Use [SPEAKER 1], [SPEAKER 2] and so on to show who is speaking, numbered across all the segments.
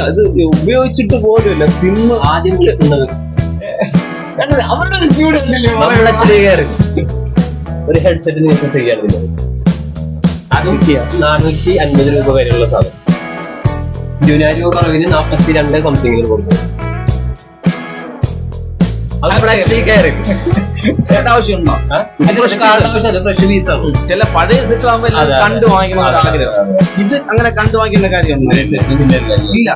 [SPEAKER 1] അത് ഉപയോഗിച്ചിട്ട് പോലുമില്ല സിം ആദ്യം വിളിക്കുന്നത് അവരുടെ ഒരു ചൂട് ഒരു ഹെഡ്സെറ്റ് നിങ്ങൾക്ക് ചെയ്യാറില്ല. അതും 450 രൂപ വരെയുള്ള സാധനം 20,000 രൂപ കുറവിന് 42 സംതിങ്ങിന് കൊടുക്കും.
[SPEAKER 2] ആവശ്യമുണ്ടോ?
[SPEAKER 1] ഫ്രഷ് പീസാണ്.
[SPEAKER 2] ചില പഴയ കണ്ടു വാങ്ങിക്കുന്ന ആഗ്രഹം. ഇത് അങ്ങനെ കണ്ടു വാങ്ങിക്കേണ്ട കാര്യമൊന്നും ഇല്ല.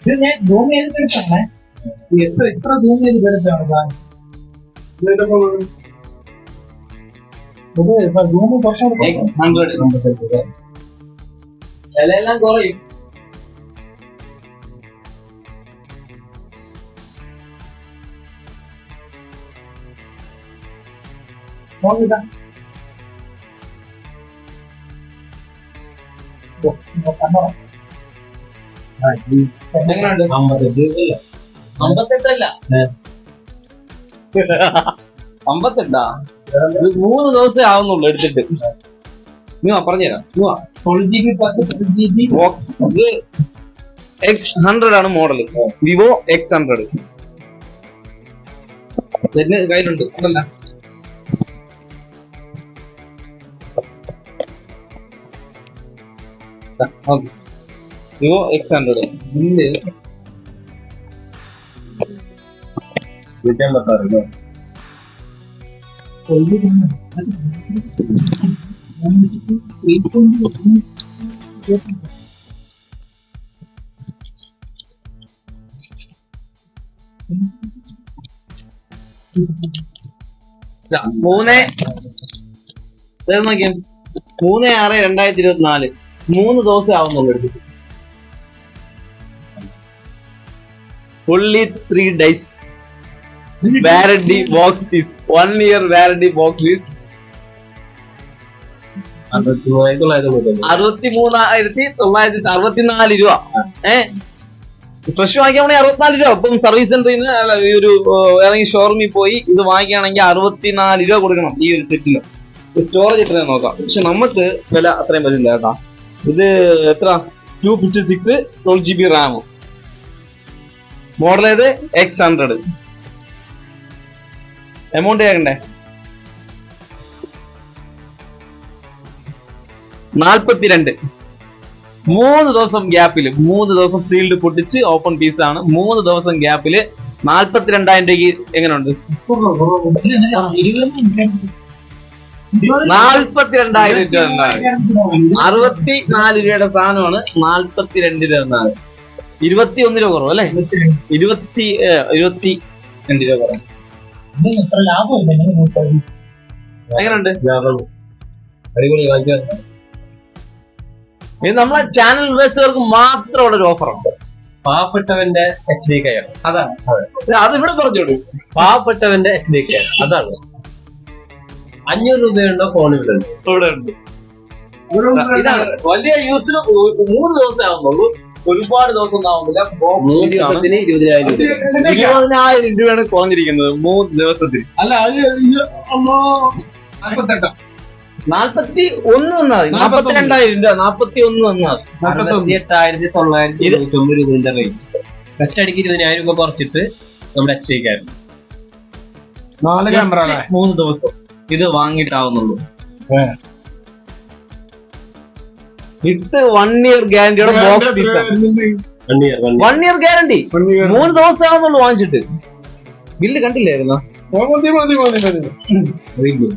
[SPEAKER 3] ഇത് ഞാൻ സൂം ചെയ്തിട്ട് എടുത്താണ്. എത്ര സൂം ചെയ്ത് എടുത്താണ് സൂം കുറച്ചുകൂടെ
[SPEAKER 1] വിലയെല്ലാം കുറയും.
[SPEAKER 3] നോക്കിട്ടാ
[SPEAKER 1] എങ്ങനെയുണ്ട്? 58
[SPEAKER 2] 58 ഇത് 3 ദിവസമേ ആവുന്നുള്ളൂ എടുത്തിട്ട്. പറഞ്ഞുതരാം.
[SPEAKER 3] 12GB plus 12GB
[SPEAKER 2] ബോക്സ് ഇത് X100 ആണ് മോഡൽ. വിവോ X100 കയ്യിലുണ്ട്. അതല്ല വിവോ X100 ബില്ല് നോക്കിയാ 3/6/2024 3 ദിവസം ആവുന്നുള്ളൂ എടുത്തിട്ട്. Only 3 days. Warranty box is 1 year warranty box is 63,964 രൂപ. ഫ്രഷ് വാങ്ങിക്കുകയാണെങ്കിൽ 64 രൂപ. ഇപ്പം സർവീസ് സെന്ററിൽ നിന്ന് ഈ ഒരു ഏതെങ്കിലും ഷോറൂമിൽ പോയി ഇത് വാങ്ങിക്കുകയാണെങ്കിൽ 64 രൂപ കൊടുക്കണം ഈ ഒരു സെറ്റിന്. സ്റ്റോറേജ് എത്രയാണ് നോക്കാം. പക്ഷെ നമുക്ക് വില അത്രയും വരില്ല കേട്ടാ. ഇത് എത്ര 256 12GB റാം. മോഡൽ ഏത് X100. എമൗണ്ട് കേൾക്കണ്ടേ? 42. 3 ദിവസം ഗ്യാപ്പില് 3 ദിവസം സീൽഡ് പൊട്ടിച്ച് ഓപ്പൺ പീസ് ആണ്. 3 ദിവസം ഗ്യാപ്പില് 42,000 രൂപയ്ക്ക് എങ്ങനെയുണ്ട്? 42,000 രൂപ. 64 രൂപയുടെ സാധനമാണ് 42 രൂപ. 21 രൂപ കുറവ് അല്ലേ? 22 രൂപ കുറവ്. എങ്ങനെയുണ്ട്?
[SPEAKER 1] അടിപൊളി.
[SPEAKER 2] ഇത് നമ്മളെ ചാനൽ വ്യൂവേഴ്സുകൾക്ക് മാത്രമുള്ള ഒരു ഓഫറുണ്ട്.
[SPEAKER 1] പാവപ്പെട്ടവന്റെ HD കെയർ.
[SPEAKER 2] അതാണ് അതിവിടെ പറഞ്ഞോളൂ.
[SPEAKER 1] പാവപ്പെട്ടവന്റെ HD കെയർ അതാണ്. 500 രൂപയുണ്ടോ ഫോൺ ഇവിടെ ഉണ്ട്.
[SPEAKER 2] ഇതാണ് വലിയ യൂസിന് 3 ദിവസം ആവുന്നുള്ളൂ. ഒരുപാട് ദിവസം ആവുന്നില്ല.
[SPEAKER 1] 3 ദിവസത്തിന് 20,000 രൂപ.
[SPEAKER 2] 20,000 രൂപയാണ് കുറഞ്ഞിരിക്കുന്നത് 3 ദിവസത്തിന്.
[SPEAKER 3] അല്ല അത് 48
[SPEAKER 2] 41 തന്നാൽ 42,000 രൂപ. 41 തന്നാൽ
[SPEAKER 1] 68,999 രൂപയുടെ റേഞ്ച്. ഫസ്റ്റ് അടിക്ക് 20,000 രൂപ കുറച്ചിട്ട് നമ്മുടെ HD കെയർ
[SPEAKER 3] 4 ക്യാമറ
[SPEAKER 2] 3 ദിവസം ഇത് വാങ്ങിയിട്ടാവുന്നുള്ളൂ. ഇട്ട് 1 ഇയർ ഗ്യാരണ്ടിയുടെ ബോക്സ് പീസ്. 1 ഇയർ ഗ്യാരണ്ടി 3 ദിവസം ആവുന്നുള്ളൂ വാങ്ങിച്ചിട്ട്. ബില്ല് കണ്ടില്ലായിരുന്നോ?
[SPEAKER 1] 63,999.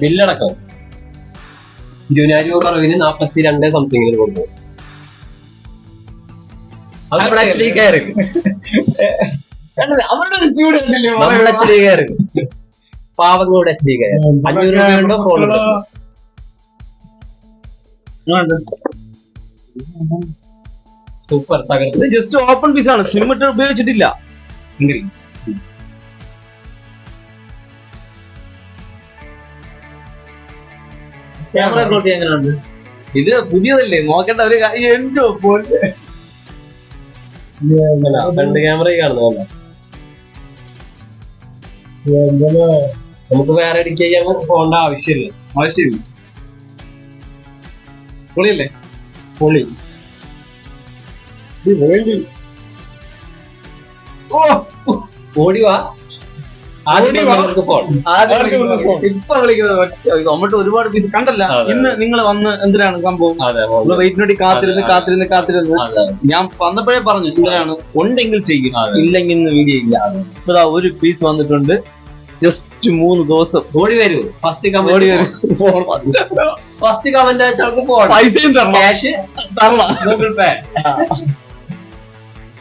[SPEAKER 1] ബില്ലടക്കം 20,000 രൂപ കുറവിന് 42 സംതിങ്ങിന് കൊടുക്കും.
[SPEAKER 2] അവരുടെ ഒരു ചൂട്
[SPEAKER 1] പാവങ്ങളുടെ HD കെയർ 500 രൂപയുണ്ടോ ഫോൺ സൂപ്പർ തകർത്ത്.
[SPEAKER 2] ജസ്റ്റ് ഓപ്പൺ പീസ് ആണ്. സിം ഇട്ട് ഉപയോഗിച്ചിട്ടില്ല. ക്യാമറ ക്വാളിറ്റി എങ്ങനെയുണ്ട്? ഇത് പുതിയതല്ലേ, നോക്കേണ്ട ഒരു കാര്യം ഉണ്ടോ?
[SPEAKER 1] ഫ്രണ്ട് ക്യാമറ കാണുന്നതല്ല. നമുക്ക് വേറെ എഡിറ്റ് ചെയ്യാൻ പോകേണ്ട ആവശ്യമില്ല.
[SPEAKER 2] ആവശ്യമില്ല. പൊളിയല്ലേ?
[SPEAKER 1] പൊളി. ഓടിവാ
[SPEAKER 2] ഇപ്പൊ വിളിക്കുന്നത് നമ്മട്ട് ഒരുപാട് പീസ് കണ്ടല്ല. ഇന്ന് നിങ്ങൾ വന്ന് എന്തിനാണ് സംഭവം? വെയിറ്റിനോട്ടി കാത്തിരുന്ന് ഞാൻ വന്നപ്പോഴേ പറഞ്ഞു എന്തിനാണ്, ഉണ്ടെങ്കിൽ ചെയ്യും, ഇല്ലെങ്കിൽ വീഡിയോ ഇല്ല. ഇപ്പൊ ഒരു പീസ് വന്നിട്ടുണ്ട്. ജസ്റ്റ് 3 ദിവസം
[SPEAKER 1] ഓടി വരൂ. ഫസ്റ്റ്
[SPEAKER 2] ഓടി വരും.
[SPEAKER 1] ഫസ്റ്റ് കമന്റ് അയച്ചാൽ
[SPEAKER 2] പൈസയും തരണം,
[SPEAKER 1] ക്യാഷ്
[SPEAKER 2] തരണം,
[SPEAKER 1] ഗൂഗിൾ പേ.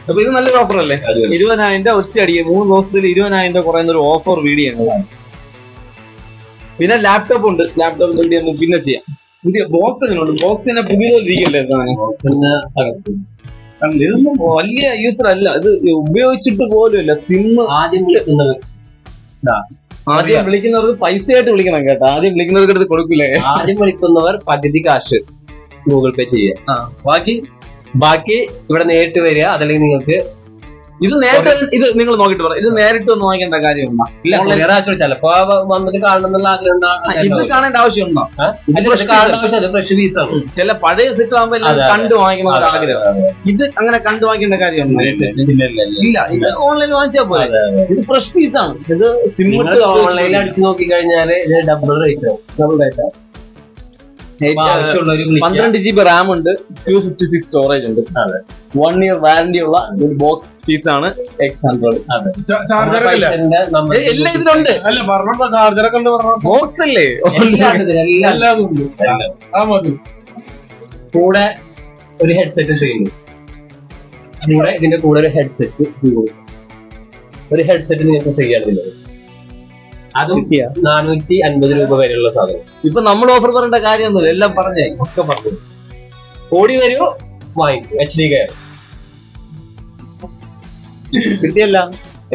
[SPEAKER 2] അപ്പൊ ഇത് നല്ലൊരു ഓഫർ അല്ലേ? 20,000 ഒറ്റ അടിക്ക് 3 ദിവസത്തിൽ 20,000 കുറയുന്ന ഒരു ഓഫർ വീഡിയോ ആണ്. പിന്നെ ലാപ്ടോപ്പ് ഉണ്ട്. ലാപ്ടോപ്പ് വീഡിയോ പിന്നെ ചെയ്യാം. പുതിയ ബോക്സ് എങ്ങനെയുണ്ട്? ബോക്സിനെ പുതിയതല്ലേ? ഇതൊന്നും വലിയ യൂസർ അല്ല, ഇത് ഉപയോഗിച്ചിട്ട് പോലും ഇല്ല. സിം ആദ്യം വിളിക്കുന്നവർക്ക് പൈസയായിട്ട് വിളിക്കണം കേട്ടോ. ആദ്യം വിളിക്കുന്നവർക്ക് അടുത്ത് കൊടുക്കില്ലേ?
[SPEAKER 1] ആദ്യം വിളിക്കുന്നവർ പകുതി കാശ് ഗൂഗിൾ പേ ചെയ്യാം. ബാക്കി ഇവിടെ നേരിട്ട് വരിക. അതല്ലെങ്കിൽ നിങ്ങൾക്ക്
[SPEAKER 2] ഇത് നേരിട്ട് ഇത് നിങ്ങൾ നോക്കിട്ട് പറ. ഇത് നേരിട്ട് ഒന്ന് വാങ്ങിക്കേണ്ട കാര്യമുണ്ടോ?
[SPEAKER 1] ചിലപ്പോ വന്നിട്ട് കാണണമെന്നുള്ള ആഗ്രഹം.
[SPEAKER 2] ഇത് കാണേണ്ട ആവശ്യമുണ്ടോ?
[SPEAKER 1] ഫ്രഷ് പീസാണ്.
[SPEAKER 2] ചില പഴയ സെറ്റ് ആകുമ്പോ കണ്ടു വാങ്ങിക്കണമെന്ന് ആഗ്രഹം. ഇത് അങ്ങനെ കണ്ടു വാങ്ങിക്കേണ്ട കാര്യമുണ്ടോ? ഇല്ല, ഇത് ഓൺലൈൻ വാങ്ങിച്ചാൽ പോലെ. ഇത് ഫ്രഷ് പീസാണ്. ഇത് സിം
[SPEAKER 1] ഓൺലൈനിൽ അടിച്ചു നോക്കി കഴിഞ്ഞാല് ഇത് ഡബിൾ റേറ്റ് ആവും.
[SPEAKER 2] 12 GB റാം ഉണ്ട്, 256 സ്റ്റോറേജ് ഉണ്ട്. 1 year വാറന്റി ഉള്ള ഒരു ബോക്സ് പീസ് ആണ് X100. എല്ലാം ഇതിലുണ്ട്. ബോക്സ് അല്ലേ?
[SPEAKER 1] കൂടെ ഒരു ഹെഡ്സെറ്റ് ചെയ്യുന്നു. ഇതിന്റെ കൂടെ ഒരു ഹെഡ്സെറ്റ് നിങ്ങൾക്ക് ഫ്രീ ആണ്. അതും 450 രൂപ വരെയുള്ള സാധനം.
[SPEAKER 2] ഇപ്പൊ നമ്മൾ ഓഫർ പറയേണ്ട കാര്യമൊന്നുമില്ല, എല്ലാം പറഞ്ഞേ, ഒക്കെ പറഞ്ഞു.
[SPEAKER 1] ഓടി വരൂ, വാങ്ങിക്കും. HD കയർ
[SPEAKER 2] കിട്ടിയല്ല.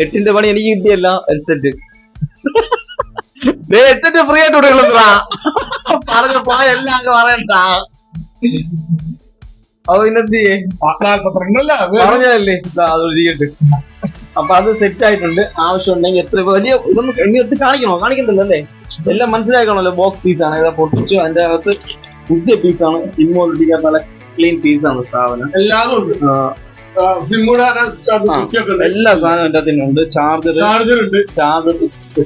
[SPEAKER 2] 8ന്റെ പണി എനിക്ക് കിട്ടിയല്ല. ഹെഡ്സെറ്റ് ഫ്രീ ആയിട്ട് കൊടുക്കണ പറഞ്ഞു പോയ എല്ലാം അങ്ങ് പറയണ്ട. അപ്പൊ പിന്നെന്ത് ചെയ്യേ? പറഞ്ഞതല്ലേ അതൊരിക്കട്ട്. അപ്പൊ അത് സെറ്റ് ആയിട്ടുണ്ട്. ആവശ്യം ഉണ്ടെങ്കിൽ എത്ര വലിയ ഇതൊന്നും എടുത്ത് കാണിക്കണ്ടല്ലോ അല്ലേ? എല്ലാം മനസ്സിലാക്കണല്ലോ. ബോക്സ് പീസാണ്. ഇതാ പൊട്ടിച്ചു. അതിന്റെ അകത്ത് പുതിയ പീസാണ്. സിം ഒട്ടിക്കാൻ നല്ല ക്ലീൻ പീസാണ് സാധനം. എല്ലാ സാധനവും എന്റെ അതിനുണ്ട്. ചാർജർ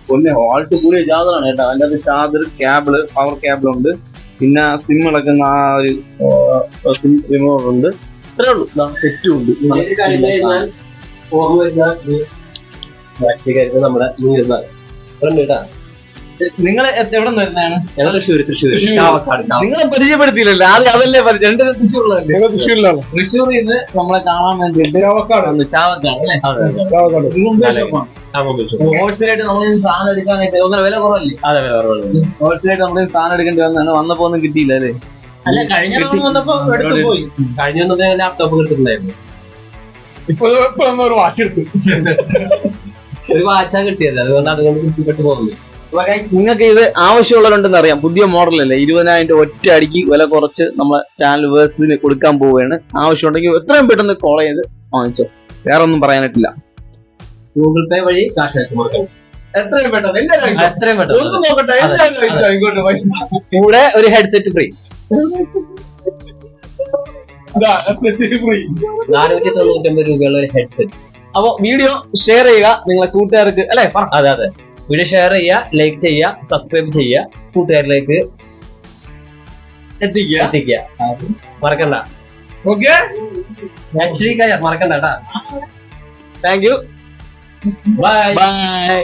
[SPEAKER 2] പൊന്നെ ആൾട്ട് കൂടിയ ചാർജറാണ് കേട്ടോ. അതിന്റെ അകത്ത് ചാർജർ, കേബിള്, പവർ കേബിൾ ഉണ്ട്. പിന്നെ സിം അടക്കുന്ന ആ ഒരു സിം റിമൂവർ ഉണ്ട്. ഇത്രേ ഉള്ളൂ. സെറ്റും ഉണ്ട്.
[SPEAKER 1] നമ്മുടെ
[SPEAKER 2] നിങ്ങൾ എവിടെ നിന്ന് വരുന്നതാണ്?
[SPEAKER 1] ഞങ്ങൾ തൃശ്ശൂർ.
[SPEAKER 2] നിങ്ങളെ പരിചയപ്പെടുത്തിയില്ലല്ലോ. ആദ്യം അതല്ലേ പരിചയം. എന്റെ തൃശ്ശൂരിലാണ്. തൃശ്ശൂരിൽ നിന്ന് നമ്മളെ കാണാൻ വേണ്ടിയിട്ട് ചാവക്കാട് അല്ലേ? ഹോൾസെയിലായിട്ട് നമ്മൾ സാധനം എടുക്കാനായിട്ട് വില കുറവല്ലേ? ഹോൾസെയിലായിട്ട് നമ്മൾ സാധനം എടുക്കേണ്ടി വന്നാണ്. വന്നപ്പോ ഒന്നും കിട്ടിയില്ല അല്ലേ?
[SPEAKER 1] അല്ല, കഴിഞ്ഞ വന്നപ്പോ പോയി. കഴിഞ്ഞ ലാപ്ടോപ്പ് കിട്ടുന്നുണ്ടായിരുന്നു.
[SPEAKER 3] ഇപ്പൊ ഒരു വാച്ച് എടുത്തു.
[SPEAKER 1] ഒരു വാച്ചാ കിട്ടിയത്. അതുകൊണ്ട് കിട്ടിപ്പെട്ട് പോകുന്നു.
[SPEAKER 2] നിങ്ങൾക്ക് ഇത് ആവശ്യമുള്ളവരുണ്ടെന്ന് അറിയാം. പുതിയ മോഡലല്ലേ? 20,000 ഒറ്റ അടിക്ക് വില കുറച്ച് നമ്മളെ ചാനൽ വേഴ്സിന് കൊടുക്കാൻ പോവുകയാണ്. ആവശ്യമുണ്ടെങ്കിൽ എത്രയും പെട്ടെന്ന് കോൾ ചെയ്ത് വാങ്ങിച്ചോ. വേറെ ഒന്നും പറയാനായിട്ടില്ല.
[SPEAKER 1] ഗൂഗിൾ പേ വഴി കാശ് അയച്ചു.
[SPEAKER 2] എത്രയും പെട്ടെന്ന്
[SPEAKER 1] കൂടെ ഒരു ഹെഡ്സെറ്റ് ഫ്രീ. 499 രൂപയുള്ള ഒരു ഹെഡ്സെറ്റ്.
[SPEAKER 2] അപ്പൊ വീഡിയോ ഷെയർ ചെയ്യുക നിങ്ങളെ കൂട്ടുകാർക്ക് അല്ലെ?
[SPEAKER 1] അതെ. വീഡിയോ ഷെയർ ചെയ്യുക, ലൈക്ക് ചെയ്യുക, സബ്സ്ക്രൈബ് ചെയ്യുക, കൂട്ടുകാരിലേക്ക് എത്തിക്കുക. മറക്കണ്ട.
[SPEAKER 2] ഓക്കെ,
[SPEAKER 1] HD മറക്കണ്ട കേട്ടാ.
[SPEAKER 2] Thank you.
[SPEAKER 1] ബൈ.
[SPEAKER 2] ബൈ.